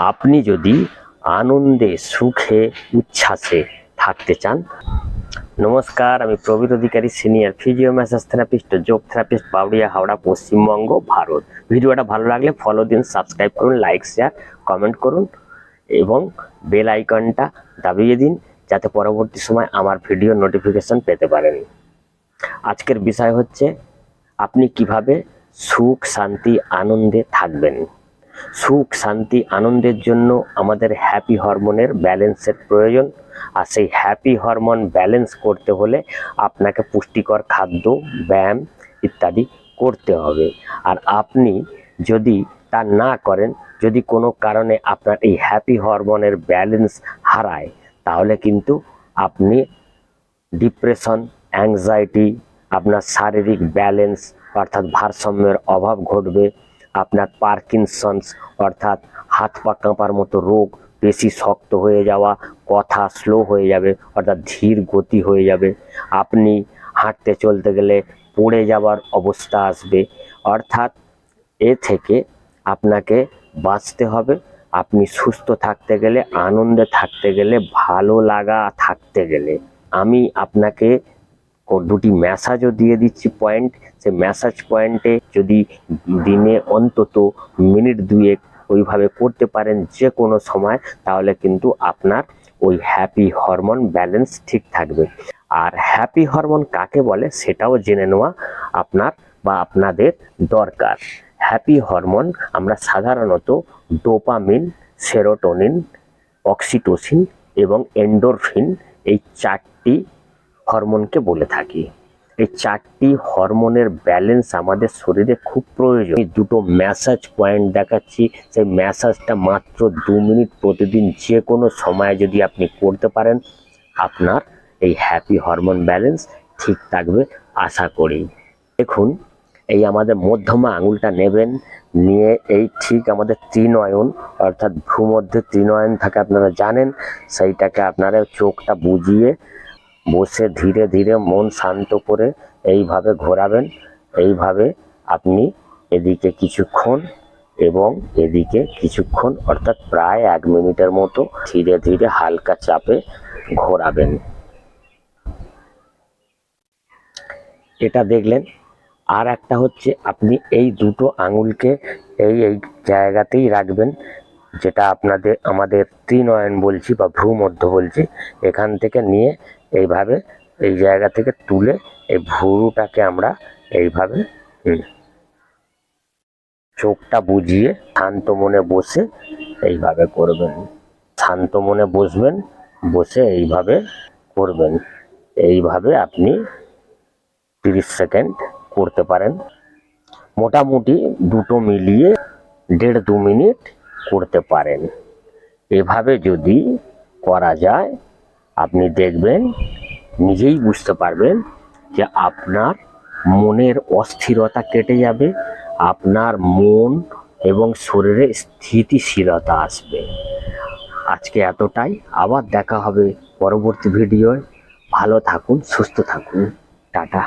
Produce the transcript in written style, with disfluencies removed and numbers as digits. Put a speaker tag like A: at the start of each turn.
A: আপনি যদি আনন্দে সুখে উচ্ছ্বাসে থাকতে চান। নমস্কার, আমি প্রবীর অধিকারী, সিনিয়র ফিজিও ম্যাসাজ থেরাপিস্ট, যোগ থেরাপিস্ট, বাউরিয়া, হাওড়া, পশ্চিমবঙ্গ, ভারত। ভিডিওটা ভালো লাগলে ফলো দিন, সাবস্ক্রাইব করুন, লাইক শেয়ার কমেন্ট করুন এবং বেল আইকনটা দাবিয়ে দিন যাতে পরবর্তী সময় আমার ভিডিও নোটিফিকেশন পেতে পারেন। আজকের বিষয় হচ্ছে আপনি কিভাবে সুখ শান্তি আনন্দে থাকবেন। সুখ শান্তি আনন্দের জন্য আমাদের হ্যাপি হরমোনের ব্যালেন্সের প্রয়োজন। আর সেই হ্যাপি হরমোন ব্যালেন্স করতে হলে আপনাকে পুষ্টিকর খাদ্য, ব্যায়াম ইত্যাদি করতে হবে। আর আপনি যদি তা না করেন, যদি কোনো কারণে আপনার এই হ্যাপি হরমোনের ব্যালেন্স হারায়, তাহলে কিন্তু আপনি ডিপ্রেশন, অ্যাংজাইটি, আপনার শারীরিক ব্যালেন্স অর্থাৎ ভারসাম্যের অভাব ঘটবে, আপনার পার্কিনসন্স অর্থাৎ হাত পা কাঁপার মতো রোগ, পেশি শক্ত হয়ে যাওয়া, কথা স্লো হয়ে যাবে অর্থাৎ ধীর গতি হয়ে যাবে, আপনি হাঁটতে চলতে গেলে পড়ে যাওয়ার অবস্থা আসবে। অর্থাৎ এ থেকে আপনাকে বাঁচতে হবে। আপনি সুস্থ থাকতে গেলে, আনন্দে থাকতে গেলে, ভালো লাগা থাকতে গেলে আমি আপনাকে দুটি ম্যাসাজও দিয়ে দিচ্ছি পয়েন্ট। সেই ম্যাসাজ পয়েন্টে যদি দিনে অন্তত মিনিট দুয়েক ওইভাবে করতে পারেন যে কোনো সময়, তাহলে কিন্তু আপনার ওই হ্যাপি হরমোন ব্যালেন্স ঠিক থাকবে। আর হ্যাপি হরমোন কাকে বলে সেটাও জেনে নেওয়া আপনার বা আপনাদের দরকার। হ্যাপি হরমোন আমরা সাধারণত ডোপামিন, সেরোটোনিন, অক্সিটোসিন এবং এন্ডোরফিন এই চারটি হরমোনকে বলে থাকি। এই চারটি হরমোনের ব্যালেন্স আমাদের শরীরে খুব প্রয়োজন। এই দুটো ম্যাসাজ পয়েন্ট দেখাচ্ছি, সেই ম্যাসাজটা মাত্র 2 মিনিট প্রতিদিন যে কোনো সময়ে যদি আপনি করতে পারেন, আপনার এই হ্যাপি হরমোন ব্যালেন্স ঠিক থাকবে আশা করি। দেখুন, এই আমাদের মধ্যমা আঙুলটা নেবেন, নিয়ে এই ঠিক আমাদের ত্রিনয়ন অর্থাৎ ভ্রূমধ্যে ত্রিনয়ন থাকে আপনারা জানেন, সেইটাকে আপনারা চোখটা বুজিয়ে বসে ধীরে ধীরে মন শান্ত করে এইভাবে ঘোরাবেন। এইভাবে আপনি এদিকে কিছুক্ষণ এবং এদিকে কিছুক্ষণ অর্থাৎ প্রায় 1 মিনিটের মতো ধীরে ধীরে হালকা চাপে ঘোরাবেন। এটা দেখলেন। আর একটা হচ্ছে আপনি এই দুটো আঙুলকে এই এই জায়গাতেই রাখবেন, যেটা আমাদের ত্রিনয়ন বলছি বা ভ্রূমধ্য বলছি, এখান থেকে নিয়ে এইভাবে এই জায়গা থেকে তুলে এই ভুরুটাকে আমরা এইভাবে চোখটা বুজিয়ে শান্ত মনে বসে এইভাবে করবেন। শান্ত মনে বসবেন, বসে এইভাবে করবেন। এইভাবে আপনি 30 সেকেন্ড করতে পারেন। মোটামুটি দুটো মিলিয়ে 1.5-2 মিনিট করতে পারেন। এভাবে যদি করা যায়, আপনি দেখবেন, নিজেই বুঝতে পারবেন যে আপনার মনের অস্থিরতা কেটে যাবে, আপনার মন এবং শরীরে স্থিতিশীলতা আসবে। আজকে এতটাই, আবার দেখা হবে পরবর্তী ভিডিওয়। ভালো থাকুন, সুস্থ থাকুন, টাটা।